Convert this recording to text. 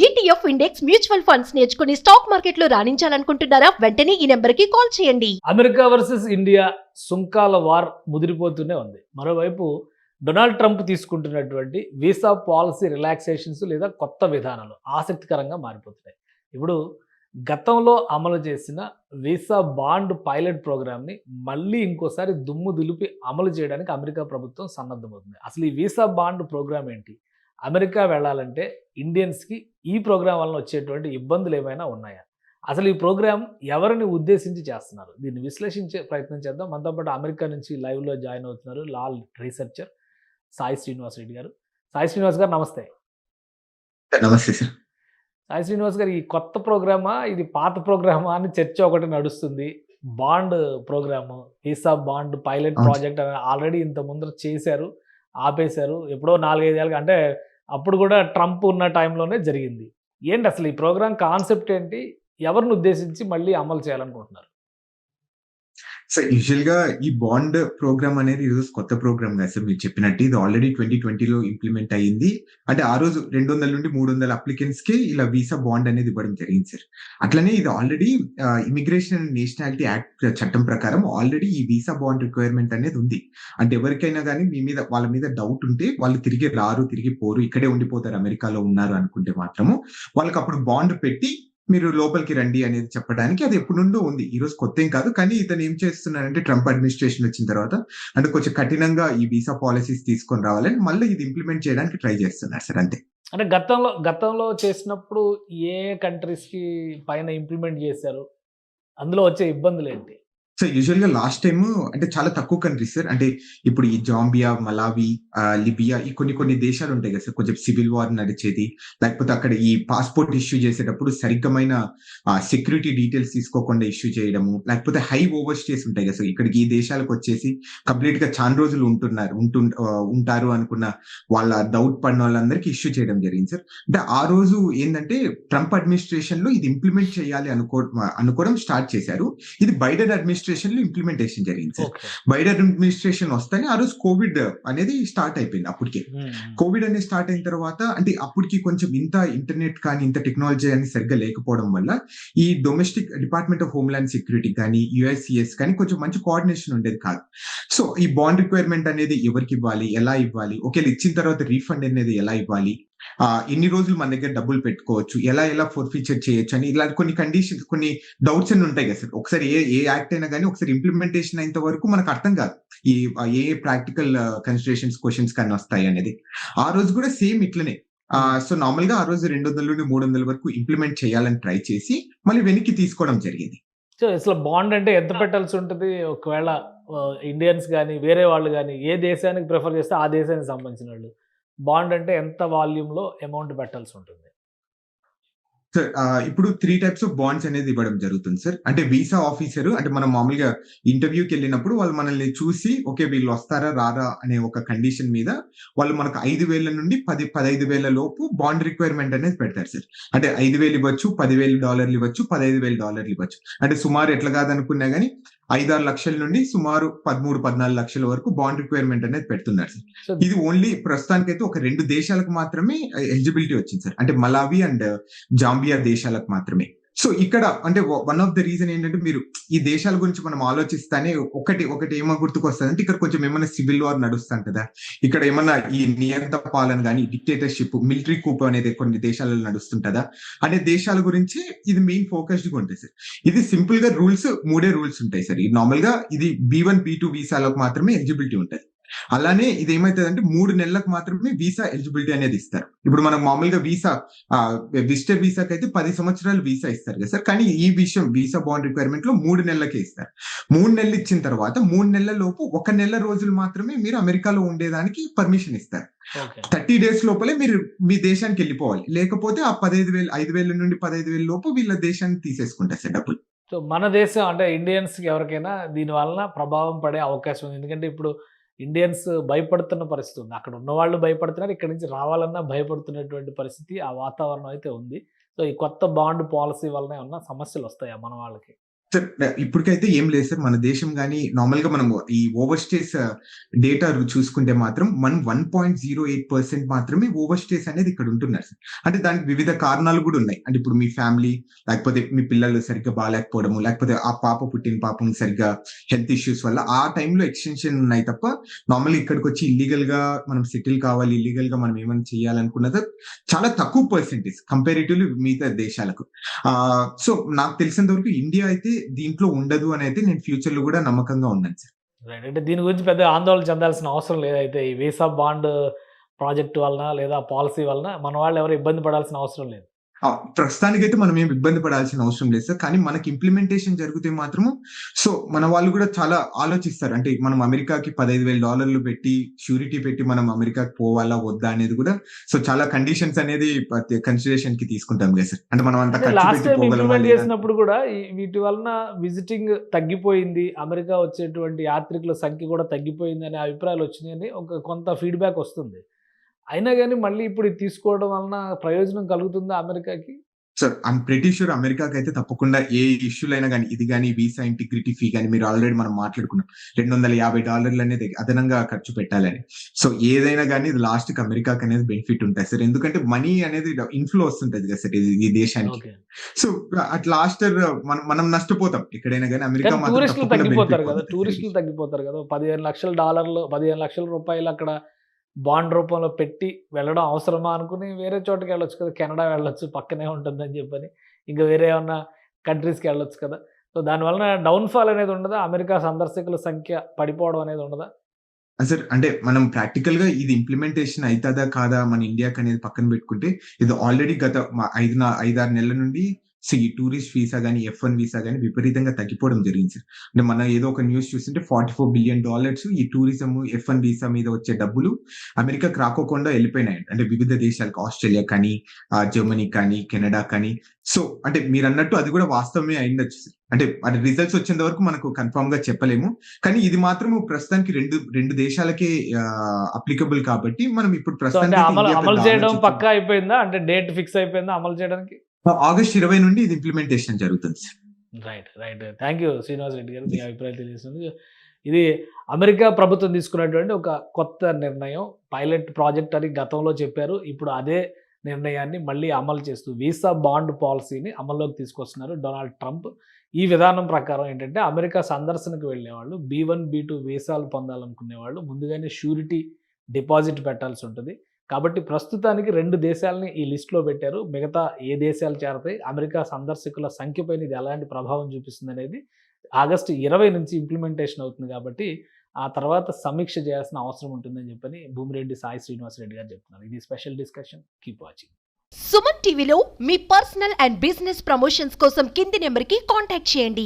ETF index mutual funds నేర్చుకుని stock మార్కెట్లో రాణించాలనుకుంటున్నారా? వెంటనే ఈ నెంబర్కి కాల్ చేయండి. అమెరికా వర్సెస్ ఇండియా సుంకాల వార్ ముదిరిపోతూనే ఉంది. మరోవైపు డొనాల్డ్ ట్రంప్ తీసుకుంటున్నటువంటి వీసా పాలసీ రిలాక్సేషన్స్ లేదా కొత్త విధానాలు ఆసక్తికరంగా మారిపోతున్నాయి. ఇప్పుడు గతంలో అమలు చేసిన వీసా బాండ్ పైలట్ ప్రోగ్రామ్ని మళ్ళీ ఇంకోసారి దుమ్ము దులిపి అమలు చేయడానికి అమెరికా ప్రభుత్వం సన్నద్ధమవుతుంది. అసలు ఈ వీసా బాండ్ ప్రోగ్రామ్ ఏంటి? అమెరికా వెళ్ళాలంటే ఇండియన్స్కి ఈ ప్రోగ్రాం వలన వచ్చేటువంటి ఇబ్బందులు ఏమైనా ఉన్నాయా? అసలు ఈ ప్రోగ్రాం ఎవరిని ఉద్దేశించి చేస్తున్నారు? దీన్ని విశ్లేషించే ప్రయత్నం చేద్దాం. మనతో పాటు అమెరికా నుంచి లైవ్లో జాయిన్ అవుతున్నారు లాల్ రీసెర్చర్ సాయి శ్రీనివాస్ రెడ్డి గారు. సాయి శ్రీనివాస్ గారు నమస్తే. నమస్తే సార్. సాయి శ్రీనివాస్ గారు, ఈ కొత్త ప్రోగ్రామా ఇది పాత ప్రోగ్రామా అని చర్చ ఒకటి నడుస్తుంది. Bond programme, visa bond pilot project అని ఆల్రెడీ ఇంత ముందర చేశారు, ఆపేశారు. ఎప్పుడో 4-5 ఏళ్ళకి, అంటే అప్పుడు కూడా ట్రంప్ ఉన్న టైంలోనే జరిగింది. ఏంటి అసలు ఈ ప్రోగ్రామ్ కాన్సెప్ట్ ఏంటి? ఎవరిని ఉద్దేశించి మళ్ళీ అమలు చేయాలనుకుంటున్నారు? సో యూజువల్గా ఈ బాండ్ ప్రోగ్రామ్ అనేది ఈరోజు కొత్త ప్రోగ్రామ్ కాదు సార్. మీరు చెప్పినట్టు ఇది ఆల్రెడీ 2020లో ఇంప్లిమెంట్ అయ్యింది. అంటే ఆ రోజు 200 నుండి 300 అప్లికెంట్స్ కి ఇలా వీసా బాండ్ అనేది ఇవ్వడం జరిగింది సార్. అట్లనే ఇది already immigration and nationality act చట్టం ప్రకారం ఆల్రెడీ ఈ వీసా బాండ్ రిక్వైర్మెంట్ అనేది ఉంది. అంటే ఎవరికైనా కానీ వాళ్ళ మీద డౌట్ ఉంటే వాళ్ళు తిరిగి రారు, తిరిగి పోరు, ఇక్కడే ఉండిపోతారు, అమెరికాలో ఉన్నారు అనుకుంటే మాత్రము వాళ్ళకి అప్పుడు బాండ్ పెట్టి మీరు లోపలికి రండి అనేది చెప్పడానికి అది ఎప్పుడు నుండో ఉంది. ఈ రోజు కొత్త ఏం కాదు. కానీ ఇతను ఏం చేస్తున్నారంటే ట్రంప్ అడ్మినిస్ట్రేషన్ వచ్చిన తర్వాత అంటే కొంచెం కఠినంగా ఈ వీసా పాలసీస్ తీసుకొని రావాలని మళ్ళీ ఇది ఇంప్లిమెంట్ చేయడానికి ట్రై చేస్తున్నారు సార్. అంతే. అంటే గతంలో చేసినప్పుడు ఏ కంట్రీస్కి పైన ఇంప్లిమెంట్ చేశారు? అందులో వచ్చే ఇబ్బందులు ఏంటి? సో యూజువల్ గా లాస్ట్ టైమ్ అంటే చాలా తక్కువ కంట్రీస్ సార్. అంటే ఇప్పుడు ఈ జాంబియా, మలావి, లిబియా, ఈ కొన్ని దేశాలు ఉంటాయి కదా సార్, కొంచెం సివిల్ వార్ నడిచేది, లేకపోతే అక్కడ ఈ పాస్పోర్ట్ ఇష్యూ చేసేటప్పుడు సరిగ్గామైన సెక్యూరిటీ డీటెయిల్స్ తీసుకోకుండా ఇష్యూ చేయడము, లేకపోతే హై ఓవర్ స్టేస్ ఉంటాయి కదా సార్. ఇక్కడికి ఈ దేశాలకు వచ్చేసి కంప్లీట్ గా చాలా రోజులు ఉంటారు అనుకున్న వాళ్ళ డౌట్ పడిన వాళ్ళందరికీ ఇష్యూ చేయడం జరిగింది సార్. అంటే ఆ రోజు ఏంటంటే ట్రంప్ అడ్మినిస్ట్రేషన్ లో ఇది ఇంప్లిమెంట్ చేయాలి అనుకోవడం స్టార్ట్ చేశారు. ఇది బైడెన్ అడ్మినిస్ట్రేషన్ లో ఇంప్లిమెంటేషన్ జరిగింది సార్. బైడెన్ అడ్మినిస్ట్రేషన్ వస్తేనే ఆ రోజు కోవిడ్ అనేది స్టార్ట్ అయిపోయింది. అప్పటికే కోవిడ్ అనేది స్టార్ట్ అయిన తర్వాత అంటే అప్పటికి కొంచెం ఇంత ఇంటర్నెట్ కానీ ఇంత టెక్నాలజీ అని సరిగ్గా లేకపోవడం వల్ల ఈ domestic department of homeland security కానీ యుఎస్సిఎస్ కానీ కొంచెం మంచి కోఆర్డినేషన్ ఉండేది కాదు. సో ఈ బాండ్ రిక్వైర్మెంట్ అనేది ఎవరికి ఇవ్వాలి, ఎలా ఇవ్వాలి, ఒకవేళ ఇచ్చిన తర్వాత రీఫండ్ అనేది ఎలా ఇవ్వాలి, ఎన్ని రోజులు మన దగ్గర డబ్బులు పెట్టుకోవచ్చు, ఎలా ఫోర్ఫీచర్ చేయొచ్చు అని ఇలా కొన్ని కండిషన్స్, కొన్ని డౌట్స్ అన్ని ఉంటాయి కదా సార్. ఒకసారి ఏ యాక్ట్ అయినా కానీ ఒకసారి ఇంప్లిమెంటేషన్ అయినంత వరకు మనకు అర్థం కాదు ఈ ఏ ప్రాక్టికల్ కన్సిడరేషన్స్ క్వశ్చన్స్ కానీ వస్తాయి అనేది. ఆ రోజు కూడా సేమ్ ఇట్లనే. సో నార్మల్ గా ఆ రోజు 200 నుండి 300 వరకు ఇంప్లిమెంట్ చేయాలని ట్రై చేసి మళ్ళీ వెనక్కి తీసుకోవడం జరిగింది. సో అసలు బాండ్ అంటే ఎంత పెట్టాల్సి ఉంటుంది? ఒకవేళ ఇండియన్స్ కానీ వేరే వాళ్ళు కానీ ఏ దేశానికి ప్రిఫర్ చేస్తే ఆ దేశానికి సంబంధించిన వాళ్ళు బాండ్ అంటే ఎంత వాల్యూమ్లో అమౌంట్ పెట్టాల్సి ఉంటుంది? సార్ ఇప్పుడు 3 టైప్స్ ఆఫ్ బాండ్స్ అనేది ఇవ్వడం జరుగుతుంది సార్. అంటే వీసా ఆఫీసర్, అంటే మనం మామూలుగా ఇంటర్వ్యూకి వెళ్ళినప్పుడు వాళ్ళు మనల్ని చూసి ఓకే వీళ్ళు వస్తారా రారా అనే ఒక కండిషన్ మీద వాళ్ళు మనకు 5,000 నుండి 15,000 లోపు బాండ్ రిక్వైర్మెంట్ అనేది పెడతారు సార్. అంటే 5,000 ఇవ్వచ్చు, $10,000 ఇవ్వచ్చు, $15,000 ఇవ్వచ్చు. అంటే సుమారు ఎట్లా కాదనుకున్నా గానీ 5-6 లక్షల నుండి సుమారు 13-14 లక్షల వరకు బాండ్ రిక్వైర్మెంట్ అనేది పెడుతున్నారు సార్. ఇది ఓన్లీ ప్రస్తుతానికైతే ఒక 2 దేశాలకు మాత్రమే ఎలిజిబిలిటీ వచ్చింది సార్. అంటే మలావి అండ్ జాంబియా దేశాలకు మాత్రమే. సో ఇక్కడ అంటే వన్ ఆఫ్ ద రీజన్ ఏంటంటే మీరు ఈ దేశాల గురించి మనం ఆలోచిస్తానే ఒకటి ఏమో గుర్తుకొస్తుంది అంటే ఇక్కడ కొంచెం ఏమైనా సివిల్ వార్ నడుస్తాం కదా, ఇక్కడ ఏమన్నా ఈ నియంత్రణ పాలన కానీ డిక్టేటర్షిప్, మిలిటరీ కూప్ అనేది కొన్ని దేశాలలో నడుస్తుంటదా అనే దేశాల గురించి ఇది మెయిన్ ఫోకస్డ్ గా ఉంటుంది సార్. ఇది సింపుల్ గా మూడే రూల్స్ ఉంటాయి సార్. నార్మల్ గా ఇది B1, B2 వీసాలకు మాత్రమే ఎలిజిబిలిటీ ఉంటుంది. అలానే ఇది ఏమైతుంది అంటే 3 నెలలకు మాత్రమే వీసా ఎలిజిబిలిటీ అనేది ఇస్తారు. ఇప్పుడు మనం మామూలుగా విజిటర్ వీసాకి అయితే 10 సంవత్సరాలు వీసా ఇస్తారు కదా సార్. కానీ ఈ విషయం వీసా బాండ్ రిక్వైర్మెంట్ లో 3 నెలలకే ఇస్తారు. 3 నెలలు ఇచ్చిన తర్వాత 3 నెలల లోపు 1 నెల రోజులు మాత్రమే మీరు అమెరికాలో ఉండేదానికి పర్మిషన్ ఇస్తారు. 30 డేస్ లోపలే మీరు మీ దేశానికి వెళ్ళిపోవాలి. లేకపోతే ఆ 5,000 నుండి 15,000 లోపు వీళ్ళ దేశాన్ని తీసేసుకుంటారు సార్ డబ్బులు. సో మన దేశం అంటే ఇండియన్స్కి ఎవరికైనా దీనివల్ల ప్రభావం పడే అవకాశం ఉంది. ఎందుకంటే ఇప్పుడు ఇండియన్స్ భయపడుతున్న పరిస్థితి ఉంది. అక్కడ ఉన్నవాళ్ళు భయపడుతున్నారు, ఇక్కడ నుంచి రావాలన్నా భయపడుతున్నటువంటి పరిస్థితి, ఆ వాతావరణం అయితే ఉంది. సో ఈ కొత్త బాండ్ పాలసీ వలన ఏమన్నా సమస్యలు వస్తాయా మన వాళ్ళకి? సార్ ఇప్పటికైతే ఏం లేదు సార్. మన దేశం గాని నార్మల్‌గా మనము ఈ ఓవర్ స్టేస్ డేటా చూసుకుంటే మాత్రం మనం 1.08% మాత్రమే ఓవర్ స్టేస్ అనేది ఇక్కడ ఉంటున్నారు సార్. అంటే దానికి వివిధ కారణాలు గూడా ఉన్నాయి. అంటే ఇప్పుడు మీ ఫ్యామిలీ, లేకపోతే మీ పిల్లలు సరిగ్గా బాలేకపోవడము, లేకపోతే ఆ పుట్టిన పాపం సరిగ్గా హెల్త్ ఇష్యూస్ వల్ల ఆ టైంలో ఎక్స్‌టెన్షన్ ఉన్నాయి తప్ప నార్మల్‌గా ఇక్కడికొచ్చి ఇల్లీగల్‌గా మనం సెటిల్ కావాలి, ఇల్లీగల్‌గా మనం ఏమైనా చేయాలనుకున్నది చాలా తక్కువ పర్సెంటేజ్ కంపారిటివ్‌లీ మిగతా దేశాలకు. సో నాకు తెలిసినంత వరకు ఇండియా అయితే దీంట్లో ఉండదు అని అయితే నేను ఫ్యూచర్‌లో గూడా నమ్మకంగా ఉన్నాను సార్. రైట్. అంటే దీని గురించి పెద్ద ఆందోళన చెందాల్సిన అవసరం లేదైతే ఈ వీసా బాండ్ ప్రాజెక్ట్ వలన లేదా పాలిసీ వలన మన వాళ్ళు ఎవరు ఇబ్బంది పడాల్సిన అవసరం లేదు. ప్రస్తుతానికైతే మనం ఏమి ఇబ్బంది పడాల్సిన అవసరం లేదు సార్. కానీ మనకి ఇంప్లిమెంటేషన్ జరిగితే మాత్రము సో మన వాళ్ళు గూడా చాలా ఆలోచిస్తారు. అంటే మనం అమెరికాకి $15,000 పెట్టి ష్యూరిటీ పెట్టి మనం అమెరికాకి పోవాలా? వద్దా? అనేది గూడా సో చాలా కండిషన్స్ అనేది కన్సిడరేషన్‌కి తీసుకుంటాం గదా సార్. అంటే మనం అంత అంటే ఖర్చు లాస్ట్ పెట్టి టైం పోగలమా ఇంప్లిమెంట్ లేదా? చేసినప్పుడు కూడా వీటి వలన విజిటింగ్ తగ్గిపోయింది. అమెరికా వచ్చేటువంటి యాత్రికుల సంఖ్య కూడా తగ్గిపోయింది అనే అభిప్రాయాలు వచ్చినాయని కొంత ఫీడ్‌బ్యాక్ వస్తుంది. అయినా గాని మళ్ళీ ఇప్పుడు ఇది తీసుకోవడం వలన ప్రయోజనం కలుగుతుందా అమెరికాకి? సార్ ఐయామ్ ప్రిటీ ష్యూర్ అమెరికాకైతే తప్పకుండా ఏ ఇష్యూలైనా గాని, ఇది గాని వీసా ఇంటిగ్రిటీ ఫీ గాని మీరు ఆల్రెడీ మనం మాట్లాడుకున్నాం. $250 అనేది అదనంగా ఖర్చు పెట్టాలని. సో ఏదైనా గాని ఇది లాస్ట్‌కి అమెరికాకి అనేది బెనిఫిట్ ఉంటాయి సార్. ఎందుకంటే మనీ అనేది ఇన్‌ఫ్లో వస్తుంటది కదా సార్ ఈ దేశానికి. ఓకే. సో అట్ లాస్ట్ మనం నష్టపోతాం ఎక్కడైనా గాని. అమెరికా కానీ మాత్రం టూరిస్టులు తప్పకుండా బెనిఫిట్ తగ్గిపోతారు కదా! పొందుతుంది సార్. టూరిస్టులు తగ్గిపోతారు కదా! $15,00,000 అక్కడ బాండ్ రూపంలో పెట్టి వెళ్ళడం అవసరమా అనుకుని వేరే చోటకి వెళ్ళొచ్చు కదా! కెనడా వెళ్ళొచ్చు పక్కనే ఉంటుందని చెప్పని. ఇంకా వేరే ఏమన్నా కంట్రీస్‌కి వెళ్ళొచ్చు కదా! సో దానివలన డౌన్‌ఫాల్ అనేది ఉండదా? అమెరికా సందర్శకుల సంఖ్య పడిపోవడం అనేది ఉండదా? సార్ అంటే మనం ప్రాక్టికల్‌గా ఇది ఇంప్లిమెంటేషన్ అయితదా? కాదా? మన ఇండియాకనేది పక్కన పెట్టుకుంటే ఇది ఆల్రెడీ గత 5, 6 నెలల నుండి ఈ టూరిస్ట్ వీసా గాని, F1 వీసా గాని విపరీతంగా తగ్గిపోవడం జరిగింది సార్. అంటే మన ఏదో ఒక న్యూస్ చూస్తుంటే $44 బిలియన్ ఈ టూరిజం, F1 వీసా మీద వచ్చే డబ్బులు అమెరికాకి రాకోకుండా ఎళ్ళిపోయినాయంట. అంటే వివిధ దేశాలకు ఆస్ట్రేలియా కానీ, జర్మనీ కానీ, కెనడా కానీ. సో అంటే మీరన్నట్టు అది కూడా వాస్తవమే అయ్యుండొచ్చు సార్. అంటే అది రిజల్ట్స్ వచ్చేంత వరకు మనకు కన్ఫర్మ్‌గా చెప్పలేము. కానీ ఇది మాత్రం ప్రస్తుతానికి 2 దేశాలకే అప్లికబుల్ కాబట్టి మనం ఇప్పుడు సో అంటే ప్రస్తుతానికి అయితే అమలు ఇండియా అమలు పెద్ద చేయడం ఆలోచించదు. పక్కా అయిపోయిందా? అంటే డేట్ ఫిక్స్ అయిపోయిందా అమలు చేయడానికి? ఆగస్ట్ 20 నుండి ఇది ఇంప్లిమెంటేషన్ జరుగుతుంది sir. Right. Right. Thank you Srinivas Reddy గారు. మీ అభిప్రాయాలు తెలియజేసినందుకు. ఇది అమెరికా ప్రభుత్వం తీసుకున్నటువంటి ఒక కొత్త నిర్ణయం. పైలట్ ప్రాజెక్ట్ అని గతంలో చెప్పారు. ఇప్పుడు అదే నిర్ణయాన్ని మళ్ళీ అమలు చేస్తూ వీసా బాండ్ పాలసీని అమల్లోకి తీసుకొస్తున్నారు డొనాల్డ్ ట్రంప్. ఈ విధానం ప్రకారం ఏంటంటే అమెరికా సందర్శనకు వెళ్ళేవాళ్ళు B1, B2 వీసాలు పొందాలనుకునేవాళ్ళు ముందుగానే ష్యూరిటీ డిపాజిట్ పెట్టాల్సి ఉంటుంది. కాబట్టి ప్రస్తుతానికి 2 దేశాలని ఈ లిస్ట్‌లో పెట్టారు. మిగతా ఏ దేశాలు చేరతాయి? అమెరికా సందర్శకుల సంఖ్యపైన ఇది ఎలాంటి ప్రభావం చూపిస్తుందనేది ఆగస్టు 20 నుంచి ఇంప్లిమెంటేషన్ అవుతుంది కాబట్టి ఆ తర్వాత సమీక్ష చేయాల్సిన అవసరం ఉంటుందని చెప్పని భూమిరెడ్డి సాయి శ్రీనివాస్ రెడ్డి గారు చెప్తున్నారు. ఇది special discussion. Keep watching. Suman టీవీలో మీ పర్సనల్ అండ్ బిజినెస్ ప్రమోషన్స్ కోసం కింది నెంబర్కి కాంటాక్ట్ చేయండి.